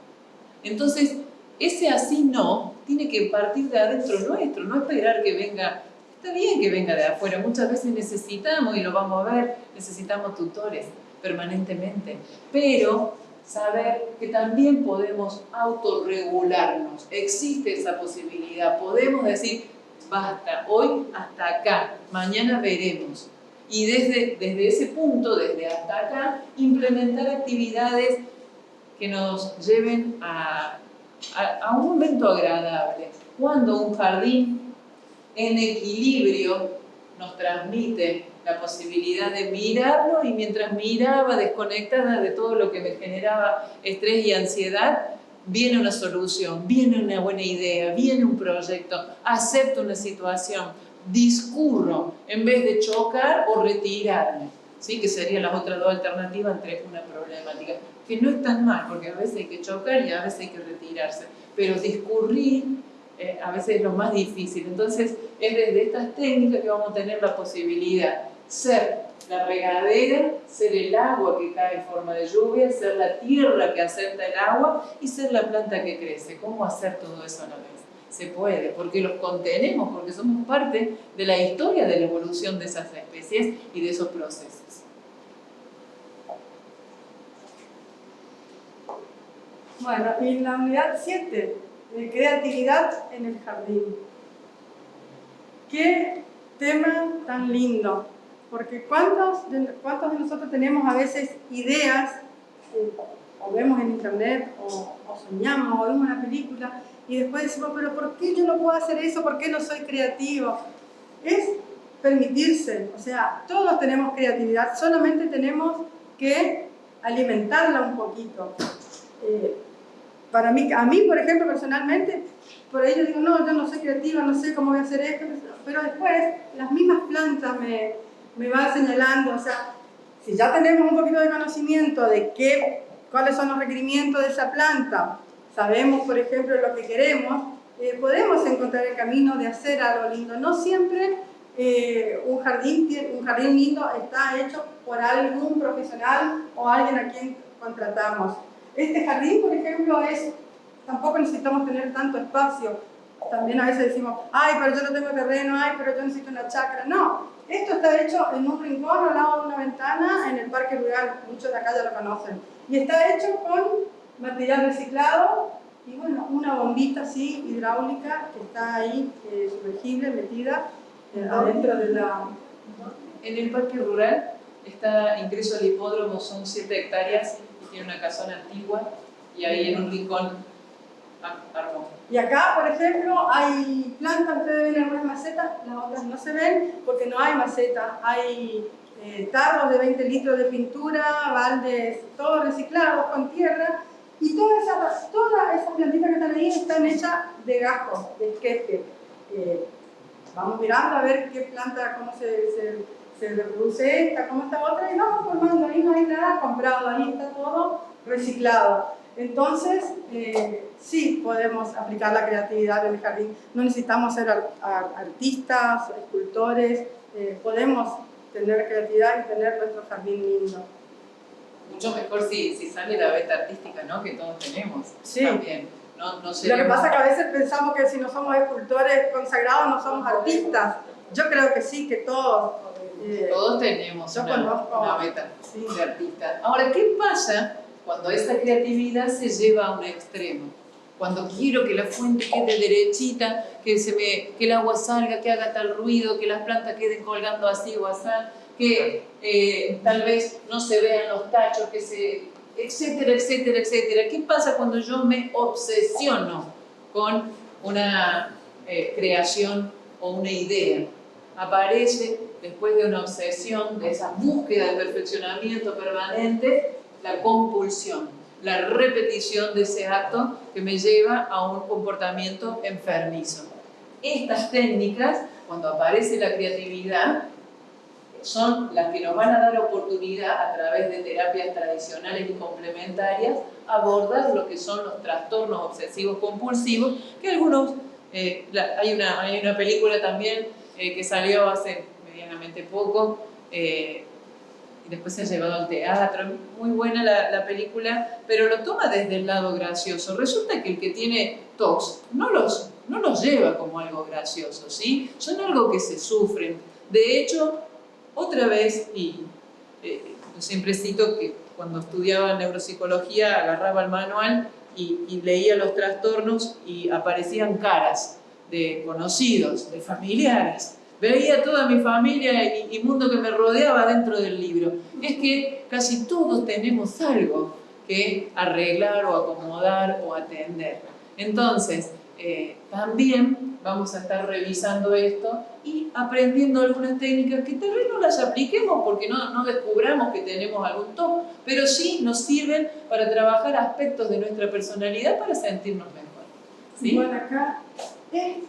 Entonces, ese así no tiene que partir de adentro nuestro, no esperar que venga. Está bien que venga de afuera, muchas veces necesitamos, y lo vamos a ver, necesitamos tutores permanentemente, pero saber que también podemos autorregularnos, existe esa posibilidad, podemos decir, basta, hoy hasta acá, mañana veremos. Y desde ese punto, desde hasta acá, implementar actividades que nos lleven a un momento agradable. Cuando un jardín en equilibrio nos transmite la posibilidad de mirarlo, y mientras miraba desconectada de todo lo que me generaba estrés y ansiedad, viene una solución, viene una buena idea, viene un proyecto, acepto una situación, discurro en vez de chocar o retirarme, ¿sí? Que serían las otras dos alternativas entre una problemática, que no es tan mal, porque a veces hay que chocar y a veces hay que retirarse, pero discurrir a veces es lo más difícil. Entonces es desde estas técnicas que vamos a tener la posibilidad ser la regadera, ser el agua que cae en forma de lluvia, ser la tierra que acepta el agua y ser la planta que crece. ¿Cómo hacer todo eso a la vez? Se puede, porque los contenemos, porque somos parte de la historia de la evolución de esas especies y de esos procesos. Bueno, y la unidad 7, creatividad en el jardín. Qué tema tan lindo, porque ¿cuántos de nosotros tenemos a veces ideas, o vemos en internet, o soñamos, o vemos una película, y después decimos, pero ¿por qué yo no puedo hacer eso? ¿Por qué no soy creativo? Es permitirse, o sea, todos tenemos creatividad, solamente tenemos que alimentarla un poquito. A mí, por ejemplo, personalmente, por ahí yo digo, no, yo no soy creativa, no sé cómo voy a hacer esto, pero después las mismas plantas me van señalando, o sea, si ya tenemos un poquito de conocimiento de cuáles son los requerimientos de esa planta, sabemos, por ejemplo, lo que queremos, podemos encontrar el camino de hacer algo lindo. No siempre un jardín lindo está hecho por algún profesional o alguien a quien contratamos. Este jardín, por ejemplo, tampoco necesitamos tener tanto espacio. También a veces decimos, ay, pero yo no tengo terreno, ay, pero yo necesito una chacra. No, esto está hecho en un rincón al lado de una ventana en el parque rural, muchos de acá ya lo conocen. Y está hecho con material reciclado y bueno, una bombita así hidráulica que está ahí, sumergible, metida adentro de la... En el parque rural está ingreso al hipódromo, son 7 hectáreas. Tiene una casona antigua y ahí en un rincón armó. Y acá, por ejemplo, hay plantas, ustedes ven algunas macetas, las otras no se ven porque no hay macetas, hay tarros de 20 litros de pintura, baldes, todos reciclados con tierra, y todas esas plantitas que están ahí están hechas de gajos, de esqueje. Vamos mirando a ver qué planta, cómo se reproduce esta, cómo esta otra, y vamos formando, ahí no hay nada comprado, ahí está todo reciclado. Entonces, sí podemos aplicar la creatividad en el jardín, no necesitamos ser artistas, escultores, podemos tener creatividad y tener nuestro jardín lindo. Mucho mejor si sale la beta artística, ¿no? Que todos tenemos. Sí. También. No Lo que pasa es que a veces pensamos que si no somos escultores consagrados no somos artistas. Yo creo que sí, que todos. Todos tenemos una beta de artista. Ahora, ¿qué pasa cuando esa creatividad se lleva a un extremo? Cuando quiero que la fuente quede derechita, que el agua salga, que haga tal ruido, que las plantas queden colgando así o así, que tal vez no se vean los tachos, etcétera, etcétera, etcétera. ¿Qué pasa cuando yo me obsesiono con una creación o una idea. Aparece, después de una obsesión, de esa búsqueda de perfeccionamiento permanente, la compulsión, la repetición de ese acto que me lleva a un comportamiento enfermizo. Estas técnicas, cuando aparece la creatividad, son las que nos van a dar oportunidad, a través de terapias tradicionales y complementarias, abordar lo que son los trastornos obsesivos compulsivos, que algunos, hay una película también que salió hace medianamente poco, y después se ha llevado al teatro, muy buena la película, pero lo toma desde el lado gracioso. Resulta que el que tiene TOCs no los lleva como algo gracioso, ¿sí? Son algo que se sufren. De hecho, otra vez, y yo siempre cito que cuando estudiaba neuropsicología agarraba el manual y leía los trastornos y aparecían caras de conocidos, de familiares. Veía toda mi familia y mundo que me rodeaba dentro del libro. Es que casi todos tenemos algo que arreglar o acomodar o atender. Entonces, también vamos a estar revisando esto y aprendiendo algunas técnicas que tal vez no las apliquemos porque no descubramos que tenemos algún TOC, pero sí nos sirven para trabajar aspectos de nuestra personalidad para sentirnos mejor. ¿Sí? Bueno, acá, me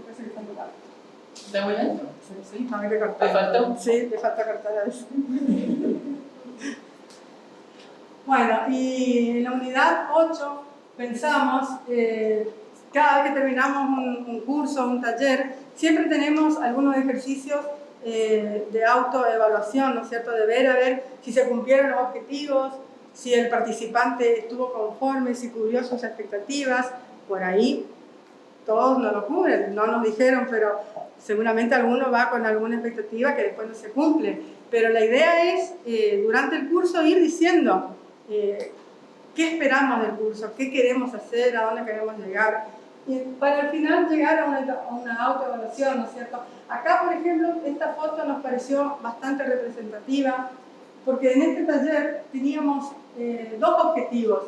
parece que está muy alto. ¿Está muy alto? Sí, no, hay que cortar. ¿Te faltó? Sí, te falta cortar a eso. Bueno, y en la unidad 8 pensamos, cada vez que terminamos un curso, un taller, siempre tenemos algunos ejercicios de autoevaluación, ¿no es cierto? De ver a ver si se cumplieron los objetivos, si el participante estuvo conforme, si cubrió sus expectativas. Por ahí todos no lo cubren, no nos dijeron, pero seguramente alguno va con alguna expectativa que después no se cumple. Pero la idea es, durante el curso, ir diciendo qué esperamos del curso, qué queremos hacer, a dónde queremos llegar, y para al final llegar a una autoevaluación, ¿no es cierto? Acá, por ejemplo, esta foto nos pareció bastante representativa, porque en este taller teníamos dos objetivos.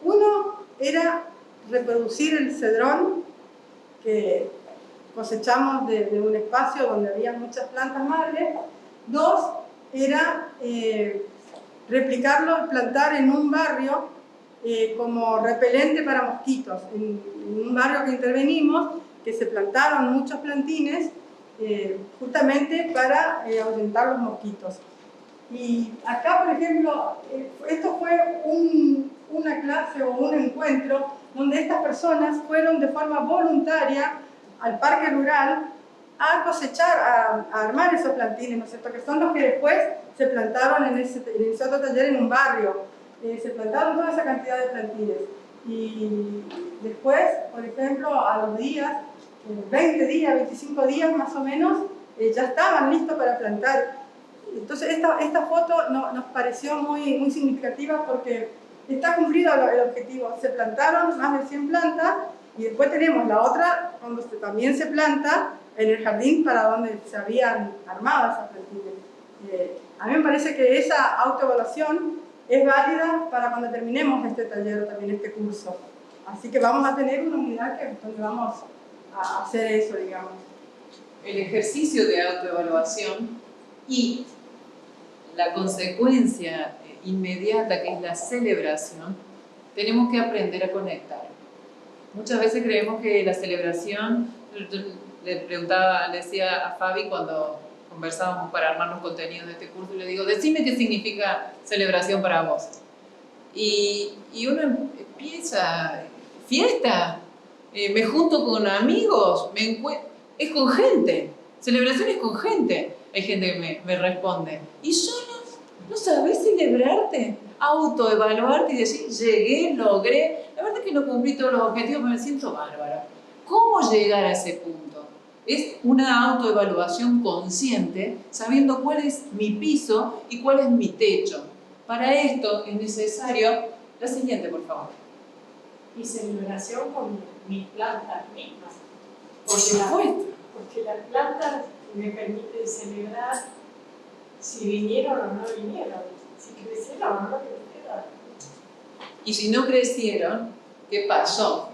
Uno era reproducir el cedrón que cosechamos de un espacio donde había muchas plantas madres. Dos era replicarlo, plantar en un barrio como repelente para mosquitos. En un barrio que intervenimos, que se plantaron muchos plantines justamente para ahuyentar los mosquitos. Y acá, por ejemplo, esto fue una clase o un encuentro donde estas personas fueron de forma voluntaria al parque rural a cosechar, a armar esos plantines, ¿no es cierto? Que son los que después se plantaron en ese otro taller en un barrio. Se plantaron toda esa cantidad de plantines. Y después, por ejemplo, a los días, 20 días, 25 días más o menos, ya estaban listos para plantar. Entonces esta foto nos pareció muy significativa porque está cumplido el objetivo. Se plantaron más de 100 plantas y después tenemos la otra donde también se planta en el jardín para donde se habían armado esas plantines. A mí me parece que esa autoevaluación es válida para cuando terminemos este taller o también este curso. Así que vamos a tener una unidad donde vamos a hacer eso, digamos. El ejercicio de autoevaluación y la consecuencia inmediata, que es la celebración, tenemos que aprender a conectar. Muchas veces creemos que la celebración, yo le decía a Fabi cuando conversábamos para armar los contenidos de este curso, y le digo, decime qué significa celebración para vos. Y uno empieza, fiesta, me junto con amigos, es con gente, celebración es con gente. Hay gente que me responde, ¿y solo no sabés celebrarte? Autoevaluarte y decir, llegué, logré. La verdad es que no cumplí todos los objetivos, pero me siento bárbara. ¿Cómo llegar a ese punto? Es una autoevaluación consciente, sabiendo cuál es mi piso y cuál es mi techo. Para esto es necesario, la siguiente, por favor. Y celebración con mis plantas mismas. Por supuesto. Porque las plantas me permiten celebrar si vinieron o no vinieron, si crecieron o no crecieron. Y si no crecieron, ¿qué pasó?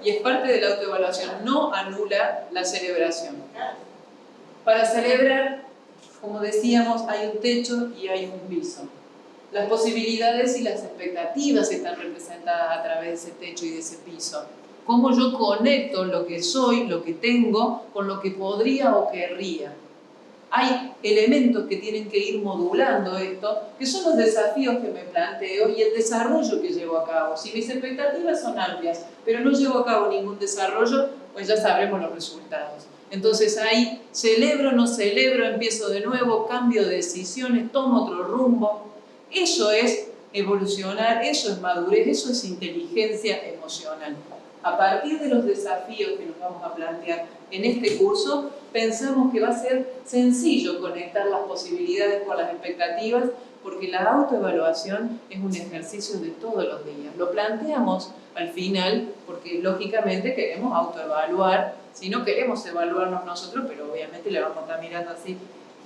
y es parte de la autoevaluación, no anula la celebración. Para celebrar, como decíamos, hay un techo y hay un piso. Las posibilidades y las expectativas están representadas a través de ese techo y de ese piso. Cómo yo conecto lo que soy, lo que tengo, con lo que podría o querría. Hay elementos que tienen que ir modulando esto, que son los desafíos que me planteo y el desarrollo que llevo a cabo. Si mis expectativas son amplias, pero no llevo a cabo ningún desarrollo, pues ya sabremos los resultados. Entonces ahí celebro, no celebro, empiezo de nuevo, cambio de decisiones, tomo otro rumbo. Eso es evolucionar, eso es madurez, eso es inteligencia emocional. A partir de los desafíos que nos vamos a plantear en este curso, pensamos que va a ser sencillo conectar las posibilidades con las expectativas, porque la autoevaluación es un ejercicio de todos los días. Lo planteamos al final porque lógicamente queremos autoevaluar, si no queremos evaluarnos nosotros, pero obviamente le vamos a estar mirando así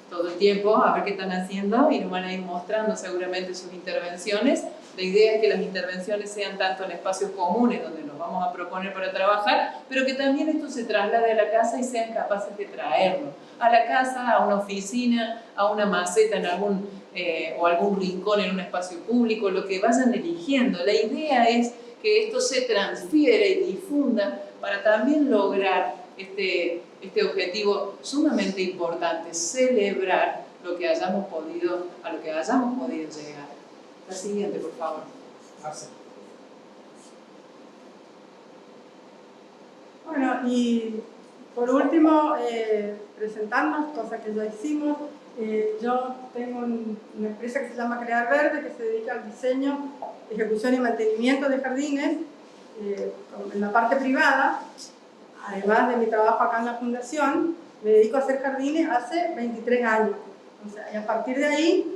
todo el tiempo a ver qué están haciendo y nos van a ir mostrando seguramente sus intervenciones. La idea es que las intervenciones sean tanto en espacios comunes donde nos vamos a proponer para trabajar, pero que también esto se traslade a la casa y sean capaces de traerlo a la casa, a una oficina, a una maceta en o algún rincón en un espacio público, lo que vayan eligiendo. La idea es que esto se transfiera y difunda para también lograr este objetivo sumamente importante, celebrar lo que hayamos podido, a lo que hayamos podido llegar. La siguiente, por favor. Bueno, y por último, presentarnos, cosa que ya hicimos. Yo tengo una empresa que se llama Crear Verde, que se dedica al diseño, ejecución y mantenimiento de jardines en la parte privada. Además de mi trabajo acá en la fundación, me dedico a hacer jardines hace 23 años. O sea, y a partir de ahí,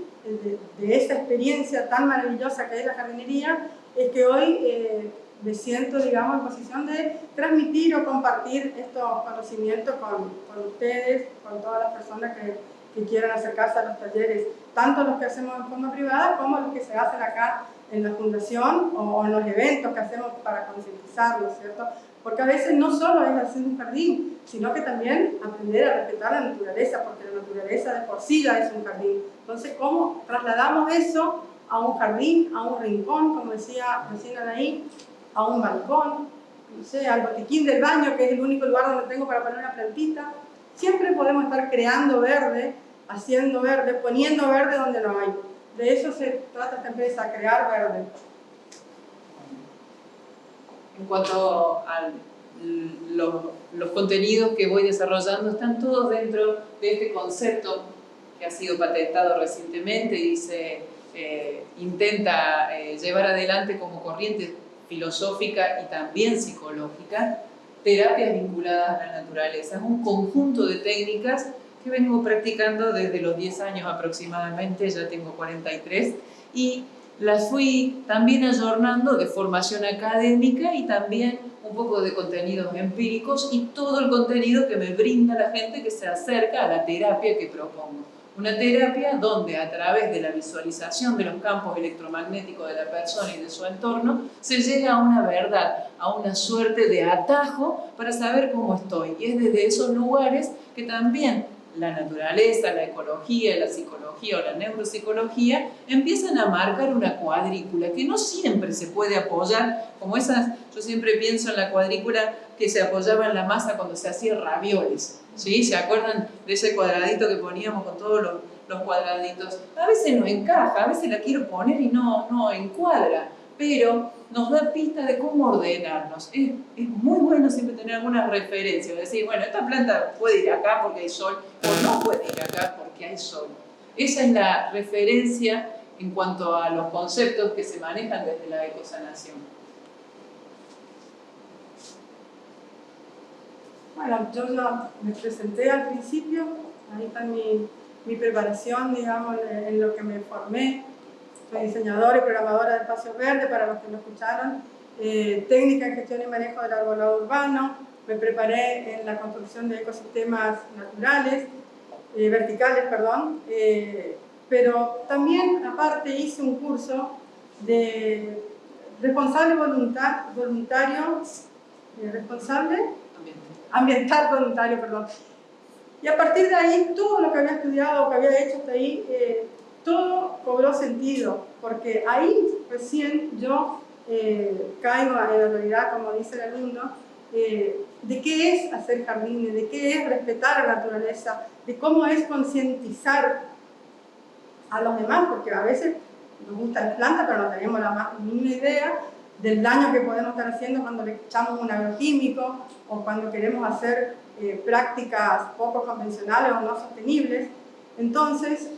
de esa experiencia tan maravillosa que es la jardinería, es que hoy me siento, digamos, en posición de transmitir o compartir estos conocimientos con ustedes, con todas las personas que quieran acercarse a los talleres, tanto los que hacemos en forma privada como los que se hacen acá en la fundación o en los eventos que hacemos para concientizarlos, ¿cierto? Porque a veces no solo es hacer un jardín, sino que también aprender a respetar la naturaleza, porque la naturaleza de por sí ya es un jardín. Entonces, ¿cómo trasladamos eso a un jardín, a un rincón, como decía recién Anaí, a un balcón, no sé, al botiquín del baño, que es el único lugar donde tengo para poner una plantita? Siempre podemos estar creando verde, haciendo verde, poniendo verde donde no hay. De eso se trata esta empresa, crear verde. En cuanto a los contenidos que voy desarrollando, están todos dentro de este concepto que ha sido patentado recientemente y se intenta llevar adelante como corriente filosófica y también psicológica, terapias vinculadas a la naturaleza. Es un conjunto de técnicas que vengo practicando desde los 10 años aproximadamente, ya tengo 43, y las fui también ayornando de formación académica y también un poco de contenidos empíricos y todo el contenido que me brinda la gente que se acerca a la terapia que propongo. Una terapia donde a través de la visualización de los campos electromagnéticos de la persona y de su entorno se llega a una verdad, a una suerte de atajo para saber cómo estoy. Y es desde esos lugares que también la naturaleza, la ecología, la psicología o la neuropsicología empiezan a marcar una cuadrícula que no siempre se puede apoyar, como esas, yo siempre pienso en la cuadrícula que se apoyaba en la masa cuando se hacía ravioles, ¿sí? ¿Se acuerdan de ese cuadradito que poníamos con todos los cuadraditos? A veces no encaja, a veces la quiero poner y no encuadra, pero nos da pista de cómo ordenarnos. Es muy bueno siempre tener alguna referencia, decir, bueno, esta planta puede ir acá porque hay sol, o no puede ir acá porque hay sol. Esa es la referencia en cuanto a los conceptos que se manejan desde la ecosanación. Bueno, yo ya me presenté al principio, ahí está mi preparación, digamos, en lo que me formé. Soy diseñadora y programadora de espacios verdes, para los que lo escucharon, técnica en gestión y manejo del arbolado urbano, me preparé en la construcción de ecosistemas naturales, verticales, perdón, pero también aparte hice un curso de responsable voluntario responsable ambiental voluntario, perdón. Y a partir de ahí, todo lo que había estudiado, que había hecho hasta ahí, todo cobró sentido, porque ahí recién yo caigo en la realidad, como dice el alumno, de qué es hacer jardines, de qué es respetar a la naturaleza, de cómo es concientizar a los demás, porque a veces nos gustan las plantas, pero no tenemos la más mínima idea del daño que podemos estar haciendo cuando le echamos un agroquímico o cuando queremos hacer prácticas poco convencionales o no sostenibles. Entonces,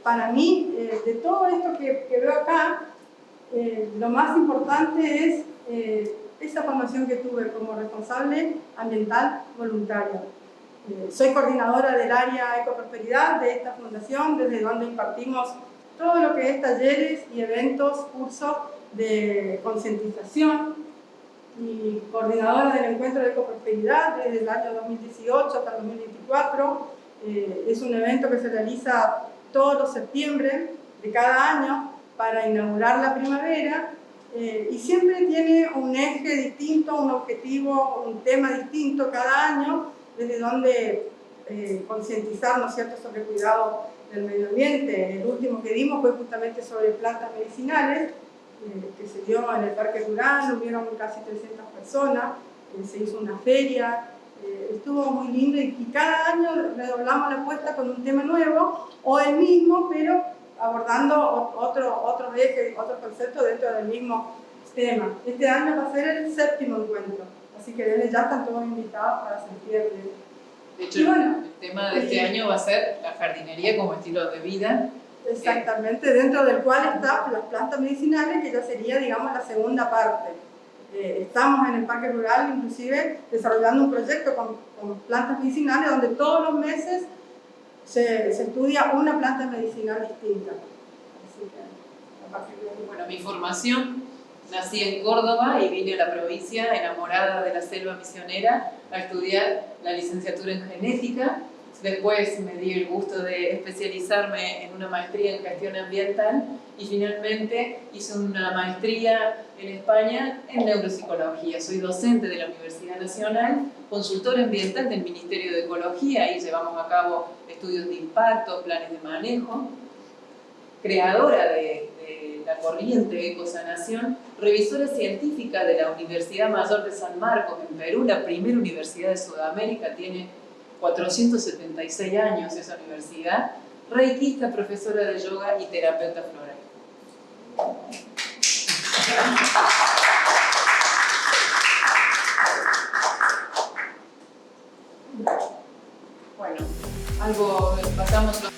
para mí, de todo esto que veo acá, lo más importante es esa formación que tuve como responsable ambiental voluntaria. Soy coordinadora del área Ecoprosperidad de esta fundación, desde donde impartimos todo lo que es talleres y eventos, cursos de concientización, y coordinadora del encuentro de Ecoprosperidad desde el año 2018 hasta el 2024. Es un evento que se realiza todos los septiembre de cada año para inaugurar la primavera, y siempre tiene un eje distinto, un objetivo, un tema distinto cada año, desde donde concientizar, ¿no es cierto?, sobre el cuidado del medio ambiente. El último que dimos fue justamente sobre plantas medicinales, que se dio en el Parque Rural, hubieron casi 300 personas, se hizo una feria, estuvo muy lindo, y cada año redoblamos la apuesta con un tema nuevo, o el mismo, pero abordando otro eje, otro concepto dentro del mismo tema. Este año va a ser el 7º encuentro, así que desde ya están todos invitados para septiembre. De hecho, bueno, el tema de este año va a ser la jardinería como estilo de vida. Exactamente, dentro del cual están las plantas medicinales, que ya sería, digamos, la segunda parte. Estamos en el Parque Rural, inclusive, desarrollando un proyecto con plantas medicinales, donde todos los meses se estudia una planta medicinal distinta. Así que, a partir de ahí. Bueno, mi formación, nací en Córdoba y vine a la provincia enamorada de la selva misionera a estudiar la licenciatura en genética. Después me di el gusto de especializarme en una maestría en gestión ambiental y finalmente hice una maestría en España en neuropsicología. Soy docente de la Universidad Nacional, consultora ambiental del Ministerio de Ecología, y llevamos a cabo estudios de impacto, planes de manejo, creadora de la corriente Ecosanación, revisora científica de la Universidad Mayor de San Marcos en Perú, la primera universidad de Sudamérica, tiene 476 años esa universidad, reikista, profesora de yoga y terapeuta floral. Bueno, pasamos los